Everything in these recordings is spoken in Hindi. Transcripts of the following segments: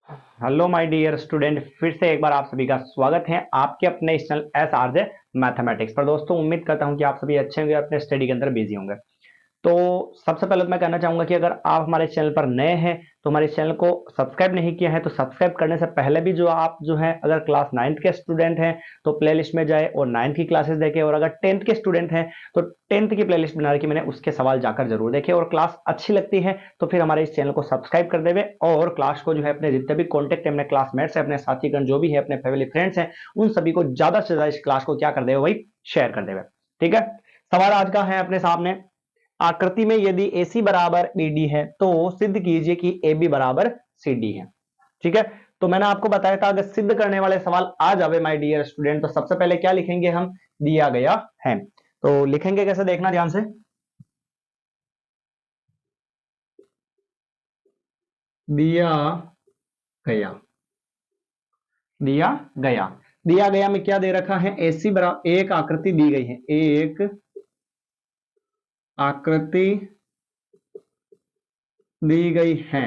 हेलो माय डियर स्टूडेंट, फिर से एक बार आप सभी का स्वागत है आपके अपने इस channel S R J mathematics पर। दोस्तों, उम्मीद करता हूं कि आप सभी अच्छे होंगे, अपने स्टडी के अंदर बिजी होंगे। तो सबसे पहले तो मैं कहना चाहूंगा कि अगर आप हमारे चैनल पर नए हैं तो हमारे चैनल को सब्सक्राइब नहीं किया है तो सब्सक्राइब करने से पहले भी जो है अगर क्लास 9th के स्टूडेंट हैं तो प्लेलिस्ट में जाए और 9th की क्लासेस देखें, और अगर 10th के स्टूडेंट हैं तो 10th की प्लेलिस्ट बना रखी मैंने, उसके सवाल जाकर जरूर देखें। और क्लास अच्छी लगती है तो फिर हमारे इस चैनल को सब्सक्राइब कर देवे और क्लास को जो है अपने जितने भी कॉन्टेक्ट है, अपने क्लासमेट्स है, अपने साथीगण जो भी है, अपने फैमिली फ्रेंड्स हैं, उन सभी को ज्यादा से ज्यादा इस क्लास को क्या कर देवे भाई, शेयर कर देवे। ठीक है। सवाल आज का है अपने सामने, आकृति में यदि AC बराबर BD है तो सिद्ध कीजिए कि AB बराबर CD है। ठीक है। तो मैंने आपको बताया था अगर सिद्ध करने वाले सवाल आ जावे माय डियर स्टूडेंट तो सबसे पहले क्या लिखेंगे हम, दिया गया है। तो लिखेंगे कैसे, देखना ध्यान से। दिया गया, दिया गया, दिया गया में क्या दे रखा है, AC बराबर, एक आकृति दी गई है, एक आकृति दी गई है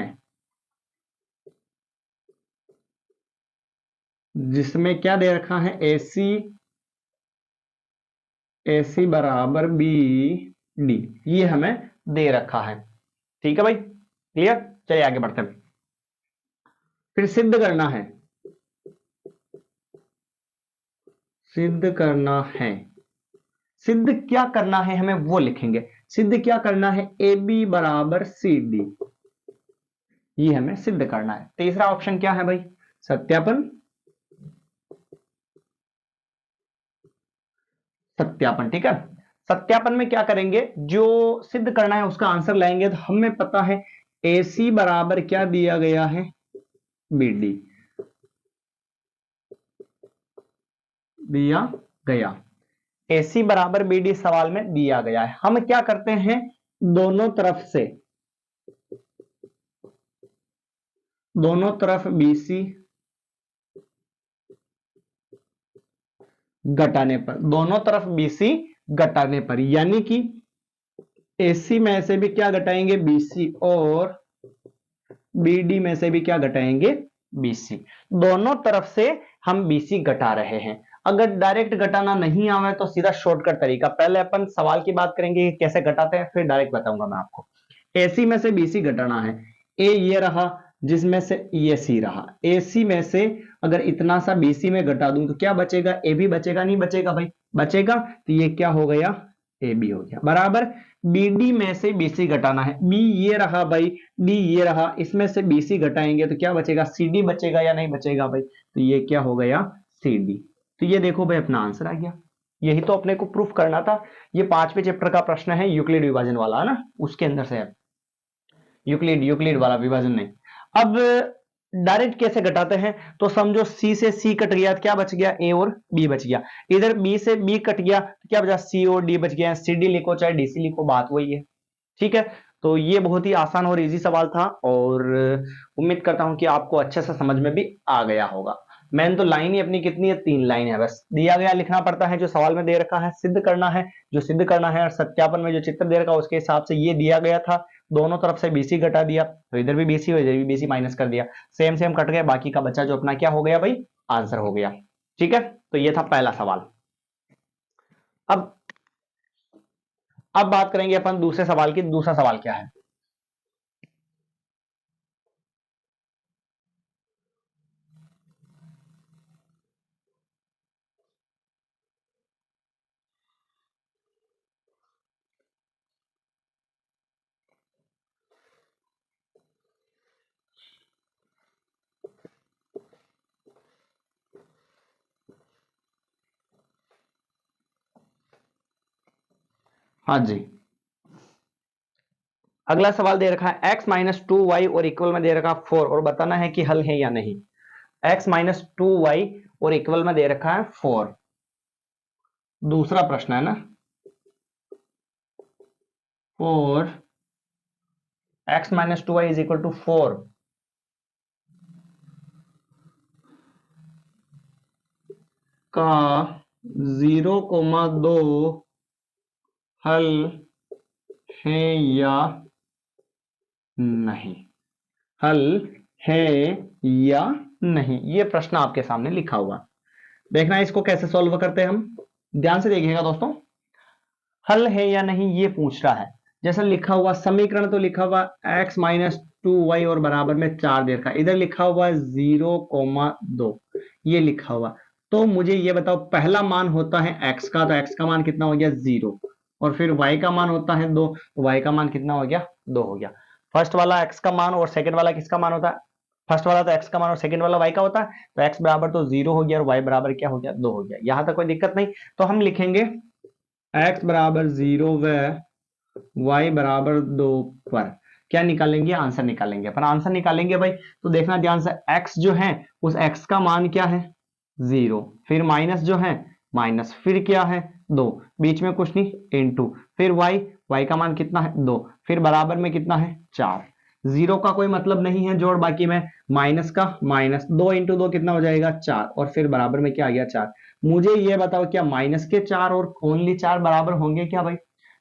जिसमें क्या दे रखा है, AC बराबर BD, ये हमें दे रखा है। ठीक है भाई, क्लियर। चलिए आगे बढ़ते हैं। फिर सिद्ध करना है, सिद्ध करना है, सिद्ध क्या करना है हमें वो लिखेंगे। सिद्ध क्या करना है, AB बराबर CD, ये हमें सिद्ध करना है। तीसरा ऑप्शन क्या है भाई, सत्यापन। सत्यापन, ठीक है। सत्यापन में क्या करेंगे, जो सिद्ध करना है उसका आंसर लाएंगे। तो हमें पता है AC बराबर क्या दिया गया है, BD दिया गया, AC बराबर BD सवाल में दिया गया है। हम क्या करते हैं, दोनों तरफ से, दोनों तरफ BC घटाने पर, दोनों तरफ BC घटाने पर, यानी कि AC में से भी क्या घटाएंगे, BC, और BD में से भी क्या घटाएंगे, BC। दोनों तरफ से हम BC घटा रहे हैं। अगर डायरेक्ट घटाना नहीं आवे तो सीधा शॉर्टकट तरीका, पहले अपन सवाल की बात करेंगे कि कैसे घटाते हैं, फिर डायरेक्ट बताऊंगा मैं आपको। AC में से BC घटाना है, A ये रहा, जिसमें से ये C रहा। AC में से अगर इतना सा BC में घटा दूं तो क्या बचेगा, AB बचेगा, नहीं बचेगा भाई, बचेगा। तो ये क्या हो गया, AB हो गया, बराबर। BD में से BC घटाना है, B ये रहा भाई, D ये रहा, इसमें से BC घटाएंगे तो क्या बचेगा, CD बचेगा या नहीं बचेगा भाई। तो ये क्या हो गया, CD। तो ये देखो भाई अपना आंसर आ गया। यही तो अपने को प्रूफ करना था। ये 5वें चैप्टर का प्रश्न है, यूक्लिड विभाजन वाला है ना, उसके अंदर से है। यूक्लिड यूक्लिड वाला विभाजन नहीं। अब डायरेक्ट कैसे घटाते हैं, तो समझो C से C कट गया तो क्या बच गया, A और B बच गया। इधर B से B कट गया तो क्या बचा, C और D बच गया। CD लिखो चाहे DC लिखो, बात वही है। ठीक है। तो ये बहुत ही आसान और इजी सवाल था, और उम्मीद करता हूं कि आपको अच्छे से समझ में भी आ गया होगा। मैंने तो लाइन ही अपनी कितनी है, 3 लाइन है बस। दिया गया लिखना पड़ता है जो सवाल में दे रखा है, सिद्ध करना है जो सिद्ध करना है, और सत्यापन में जो चित्र दे रखा है उसके हिसाब से ये दिया गया था। दोनों तरफ से BC घटा दिया तो इधर भी BC और इधर भी BC माइनस कर दिया, सेम सेम कट गया, बाकी का बच्चा जो अपना क्या हो गया भाई, आंसर हो गया। ठीक है। तो ये था पहला सवाल। अब अब बात करेंगे अपन दूसरे सवाल की। दूसरा सवाल क्या है, हाँ जी। अगला सवाल दे रखा है x-2y और इक्वल में दे रखा 4, और बताना है कि हल है या नहीं। x-2y और इक्वल में दे रखा है 4, दूसरा प्रश्न है ना। 4, x-2y इज इक्वल टू 4 का 0,2 हल है या नहीं, हल है या नहीं, ये प्रश्न आपके सामने लिखा हुआ। देखना इसको कैसे सॉल्व करते हैं हम, ध्यान से देखिएगा दोस्तों। हल है या नहीं ये पूछ रहा है। जैसा लिखा हुआ समीकरण तो लिखा हुआ x माइनस 2y और बराबर में 4 दे रखा, इधर लिखा हुआ 0,2 ये लिखा हुआ। तो मुझे ये बताओ, पहला मान होता है x का, तो x का मान कितना हो गया 0, और फिर y का मान होता है 2, तो y का मान कितना हो गया 2 हो गया। फर्स्ट वाला x का मान और सेकंड वाला किसका मान होता है, फर्स्ट वाला तो x का मान और सेकंड वाला y का होता है, तो x बराबर तो 0 हो गया और y बराबर क्या हो गया 2 हो गया। यहां तक कोई दिक्कत नहीं। तो हम लिखेंगे x बराबर 0 व y बराबर 2 पर क्या निकालेंगे, आंसर निकालेंगे। पर आंसर निकालेंगे भाई तो देखना ध्यान से, x जो है उस x का मान क्या है 0, फिर माइनस जो है माइनस, फिर क्या है 2, बीच में कुछ नहीं इनटू, फिर y का मान कितना है 2, फिर बराबर में कितना है 4। जीरो का कोई मतलब नहीं है जोड़, बाकी में माइनस का माइनस, 2 इंटू 2 कितना हो जाएगा 4, और फिर बराबर में क्या आ गया 4। मुझे ये बताओ क्या माइनस के 4 और ओनली 4 बराबर होंगे क्या भाई,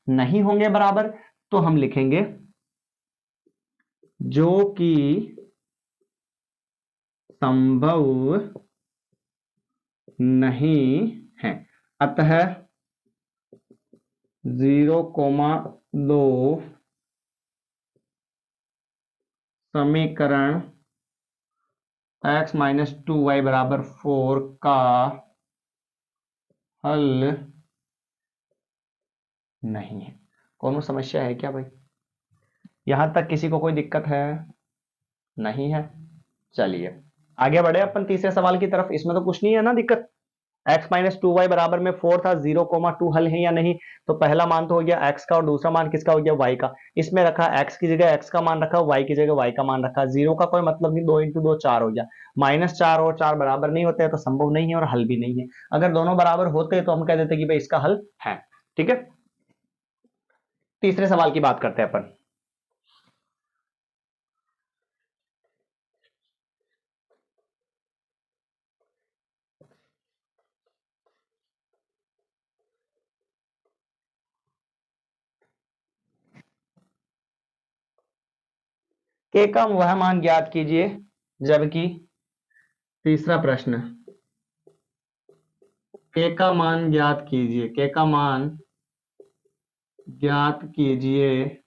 नहीं होंगे बराबर। तो हम लिखेंगे जो कि संभव नहीं है, अतः 0,2 समीकरण x माइनस 2y बराबर 4 का हल नहीं है। कौन समस्या है क्या भाई, यहां तक किसी को कोई दिक्कत है, नहीं है। चलिए आगे बढ़े अपन तीसरे सवाल की तरफ, इसमें तो कुछ नहीं है ना दिक्कत। x माइनस 2y बराबर में 4 था, 0,2 हल है या नहीं। तो पहला मान तो हो गया x का और दूसरा मान किसका हो गया y का। इसमें रखा x की जगह x का मान रखा, y की जगह y का मान रखा। जीरो का कोई मतलब नहीं, 2 इंटू 2 4 हो गया। -4 और 4 बराबर नहीं होते हैं तो संभव नहीं है और हल भी नहीं है। अगर दोनों बराबर होते तो हम कह देते कि भाई इसका हल है। ठीक है, तीसरे सवाल की बात करते हैं अपन। के का वह मान ज्ञात कीजिए जबकि, तीसरा प्रश्न, के का मान ज्ञात कीजिए, के का मान ज्ञात कीजिए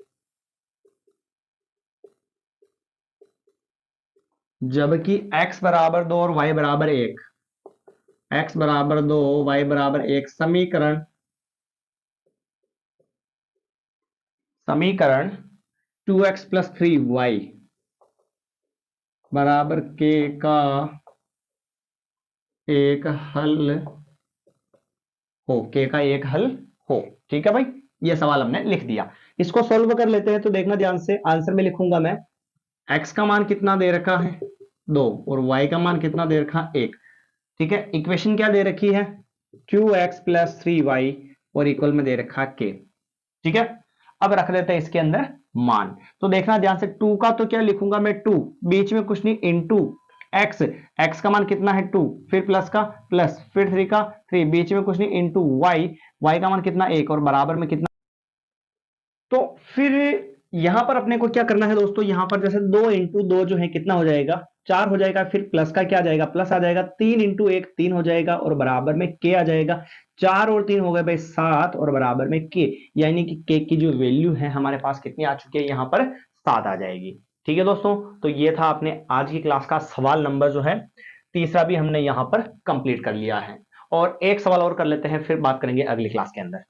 जबकि x बराबर 2 और y बराबर 1, x बराबर 2 y बराबर 1, समीकरण समीकरण 2x प्लस 3y बराबर k का एक हल हो, के का एक हल हो। ठीक है भाई, ये सवाल हमने लिख दिया। इसको सॉल्व कर लेते हैं। तो देखना ध्यान से, आंसर में लिखूंगा मैं x का मान कितना दे रखा है 2 और y का मान कितना दे रखा 1। ठीक है, इक्वेशन क्या दे रखी है 2x प्लस 3y और इक्वल में दे रखा k। ठीक है, अब रख देते हैं इसके अंदर मान। तो देखना ध्यान से, 2 का तो क्या लिखूंगा मैं 2, बीच में कुछ नहीं इनटू x, x का मान कितना है 2, फिर प्लस का प्लस, फिर 3 का 3, बीच में कुछ नहीं इनटू y, y का मान कितना 1 और बराबर में कितना। तो फिर यहां पर अपने को क्या करना है दोस्तों, यहां पर जैसे 2 इंटू 2 जो है कितना हो जाएगा 4 हो जाएगा, फिर प्लस का क्या आ जाएगा प्लस आ जाएगा, 3 इंटू 1 3 हो जाएगा और बराबर में के आ जाएगा। 4 और 3 हो गए भाई 7 और बराबर में के, यानी कि के की जो वैल्यू है हमारे पास कितनी आ चुकी है यहां पर 7 आ जाएगी। ठीक है दोस्तों, तो ये था अपने आज की क्लास का सवाल नंबर जो है तीसरा भी हमने यहां पर कंप्लीट कर लिया है। और एक सवाल और कर लेते हैं, फिर बात करेंगे अगली क्लास के अंदर।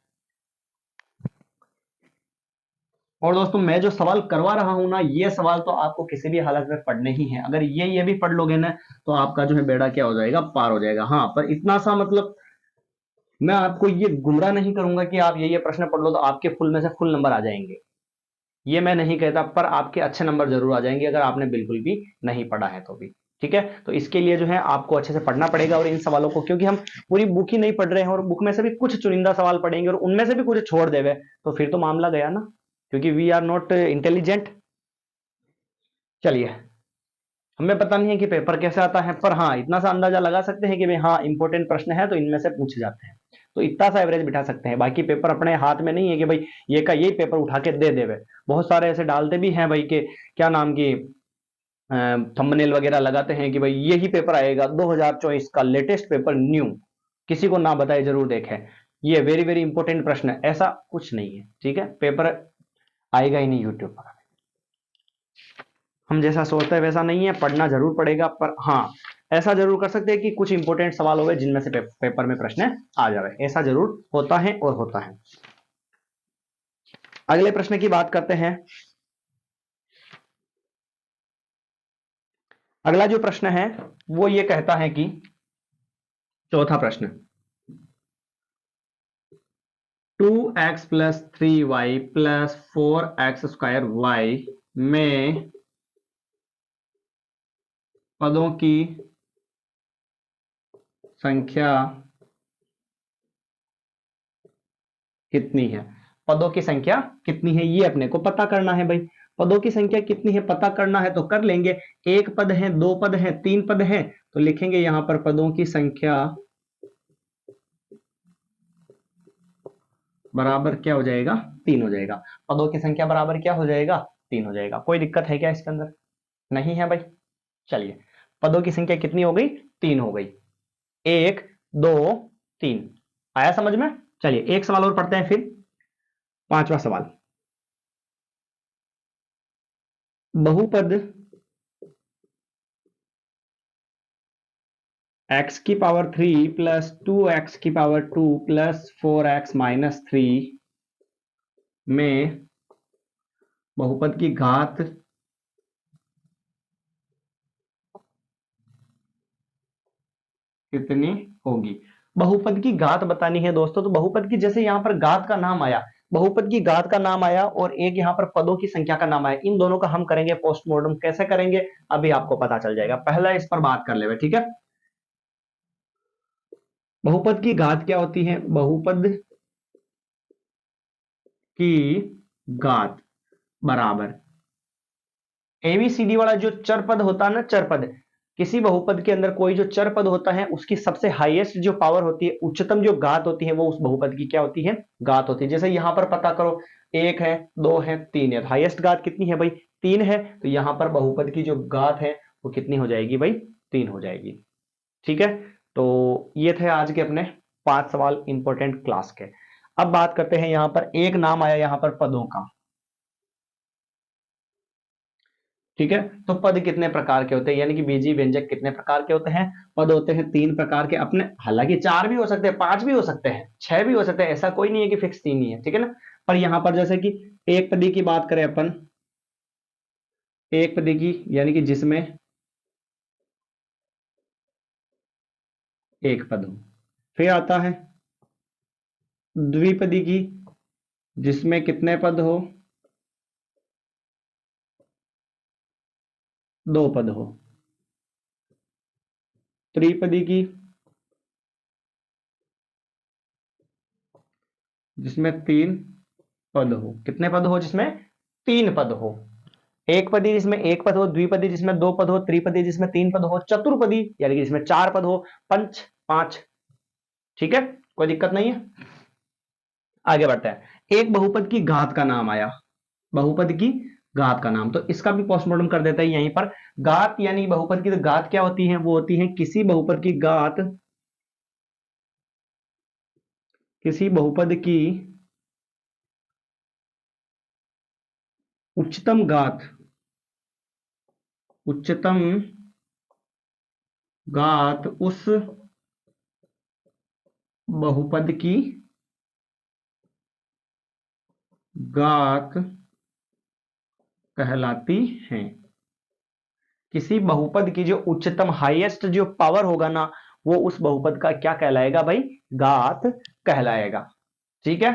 और दोस्तों मैं जो सवाल करवा रहा हूं ना, ये सवाल तो आपको किसी भी हालत में पढ़ने ही है। अगर ये भी पढ़ लोगे ना तो आपका जो है बेड़ा क्या हो जाएगा पार हो जाएगा। हाँ, पर इतना सा मतलब मैं आपको ये गुमराह नहीं करूंगा कि आप ये प्रश्न पढ़ लो तो आपके फुल में से फुल नंबर आ जाएंगे, ये मैं नहीं कहता, पर आपके अच्छे नंबर जरूर आ जाएंगे अगर आपने बिल्कुल भी नहीं पढ़ा है तो भी। ठीक है, तो इसके लिए जो है आपको अच्छे से पढ़ना पड़ेगा और इन सवालों को, क्योंकि हम पूरी बुक ही नहीं पढ़ रहे हैं और बुक में से भी कुछ चुनिंदा सवाल पढ़ेंगे और उनमें से भी कुछ छोड़ देवे तो फिर तो मामला गया ना, क्योंकि वी आर नॉट इंटेलिजेंट। चलिए, हमें पता नहीं है कि पेपर कैसे आता है, पर हाँ इतना सा अंदाजा लगा सकते हैं कि भाई हाँ इंपॉर्टेंट प्रश्न है तो इनमें से पूछे जाते हैं, तो इतना सा एवरेज बिठा सकते हैं। बाकी पेपर अपने हाथ में नहीं है कि भाई ये का यही पेपर उठा के दे देवे। बहुत सारे ऐसे डालते भी हैं भाई के क्या नाम की थंबनेल वगैरह लगाते हैं कि भाई यही पेपर आएगा 2024 का लेटेस्ट पेपर न्यू, किसी को ना बताए जरूर देखें, ये वेरी वेरी इंपॉर्टेंट प्रश्न है, ऐसा कुछ नहीं है। ठीक है, पेपर आएगा ही नहीं यूट्यूब पर, हम जैसा सोचते हैं वैसा नहीं है, पढ़ना जरूर पड़ेगा, पर हाँ ऐसा जरूर कर सकते हैं कि कुछ इंपॉर्टेंट सवाल हो गए जिनमें से पेपर में प्रश्न आ जाए, ऐसा जरूर होता है और होता है। अगले प्रश्न की बात करते हैं। अगला जो प्रश्न है वो ये कहता है कि चौथा प्रश्न, 2x plus 3y plus 4x square y में पदों की संख्या कितनी है। पदों की संख्या कितनी है ये अपने को पता करना है भाई। पदों की संख्या कितनी है पता करना है तो कर लेंगे। एक पद है, दो पद है, तीन पद है, तो लिखेंगे यहां पर पदों की संख्या बराबर क्या हो जाएगा, 3 हो जाएगा। पदों की संख्या बराबर क्या हो जाएगा, 3 हो जाएगा। कोई दिक्कत है क्या इसके अंदर, नहीं है भाई। चलिए, पदों की संख्या कितनी हो गई, 3 हो गई। 1 2 3 आया समझ में। चलिए एक सवाल और पढ़ते हैं फिर, पांचवा सवाल। बहुपद x की पावर 3 प्लस 2x की पावर 2 प्लस 4x माइनस 3 में बहुपद की घात कितनी होगी। बहुपद की घात बतानी है दोस्तों, तो बहुपद की जैसे यहां पर घात का नाम आया, बहुपद की घात का नाम आया और एक यहां पर पदों की संख्या का नाम आया, इन दोनों का हम करेंगे पोस्टमार्टम। कैसे करेंगे अभी आपको पता चल जाएगा, पहला इस पर बात कर ले, ठीक है। बहुपद की घात क्या होती है, बहुपद की घात बराबर एबीसीडी वाला जो चर पद होता है ना, चर पद, किसी बहुपद के अंदर कोई जो चर पद होता है उसकी सबसे हाईएस्ट जो पावर होती है, उच्चतम जो घात होती है, वो उस बहुपद की क्या होती है, घात होती है। जैसे यहां पर पता करो, 1 है, 2 है, 3 है, हाईएस्ट घात कितनी है भाई, 3 है, तो यहां पर बहुपद की जो घात है वो कितनी हो जाएगी भाई, 3 हो जाएगी। ठीक है, तो ये थे आज के अपने 5 सवाल इंपॉर्टेंट क्लास के। अब बात करते हैं, यहां पर एक नाम आया यहां पर पदों का। ठीक है, तो पद कितने प्रकार के होते हैं, यानी कि बीजी व्यंजक कितने प्रकार के होते हैं। पद होते हैं 3 प्रकार के अपने, हालांकि 4 भी हो सकते हैं, 5 भी हो सकते हैं, 6 भी हो सकते हैं, ऐसा कोई नहीं है कि फिक्स 3 ही है। ठीक है ना, पर यहां पर जैसे कि एक पदी की बात करें अपन, एक पदी की यानी कि जिसमें एक पद हो। फिर आता है द्विपदी की, जिसमें कितने पद हो, 2 पद हो। त्रिपदी की, जिसमें 3 पद हो। कितने पद हो, जिसमें 3 पद हो। एक पदी जिसमें एक पद हो, द्विपदी जिसमें 2 पद हो, त्रिपदी जिसमें 3 पद हो, चतुर्पदी यानी कि जिसमें 4 पद हो, पंच 5। ठीक है, कोई दिक्कत नहीं है। आगे बढ़ते हैं, एक बहुपद की घात का नाम आया, बहुपद की घात का नाम, तो इसका भी पोस्टमार्टम कर देते हैं यहीं पर। घात यानी बहुपद की तो घात क्या होती है, वो होती है किसी बहुपद की घात, किसी बहुपद की उच्चतम घात, उच्चतम घात उस बहुपद की घात कहलाती है। किसी बहुपद की जो उच्चतम हाईएस्ट जो पावर होगा ना, वो उस बहुपद का क्या कहलाएगा भाई, घात कहलाएगा। ठीक है,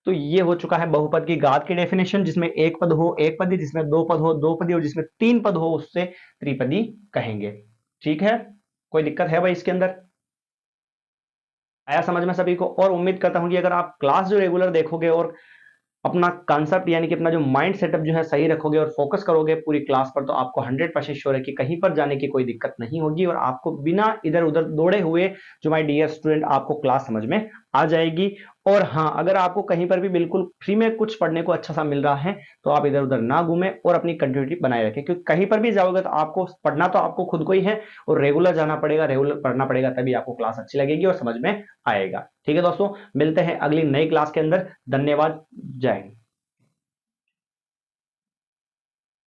तो ये हो चुका है बहुपद की घात की डेफिनेशन, जिसमें एक पद हो एक पदी, जिसमें 2 पद हो 2 पदी, और जिसमें 3 पद हो उससे त्रिपदी कहेंगे। ठीक है, कोई दिक्कत है भाई इसके अंदर, आया समझ में सभी को। और उम्मीद करता हूं कि अगर आप क्लास जो रेगुलर देखोगे और अपना कॉन्सेप्ट यानी कि अपना जो माइंड सेटअप जो है सही रखोगे और फोकस करोगे पूरी क्लास पर, तो आपको 100% श्योर है कि कहीं पर जाने की कोई दिक्कत नहीं होगी और आपको बिना इधर उधर दौड़े हुए जो माय डियर स्टूडेंट आपको क्लास समझ में आ जाएगी। और हाँ, अगर आपको कहीं पर भी बिल्कुल फ्री में कुछ पढ़ने को अच्छा सा मिल रहा है तो आप इधर उधर ना घूमें और अपनी कंटिन्यूटी बनाए रखें, क्योंकि कहीं पर भी जाओगे तो आपको पढ़ना तो आपको खुद को ही है और रेगुलर जाना पड़ेगा, रेगुलर पढ़ना पड़ेगा, तभी आपको क्लास अच्छी लगेगी और समझ में आएगा। ठीक है दोस्तों, मिलते हैं अगली नई क्लास के अंदर। धन्यवाद, जय हिंद।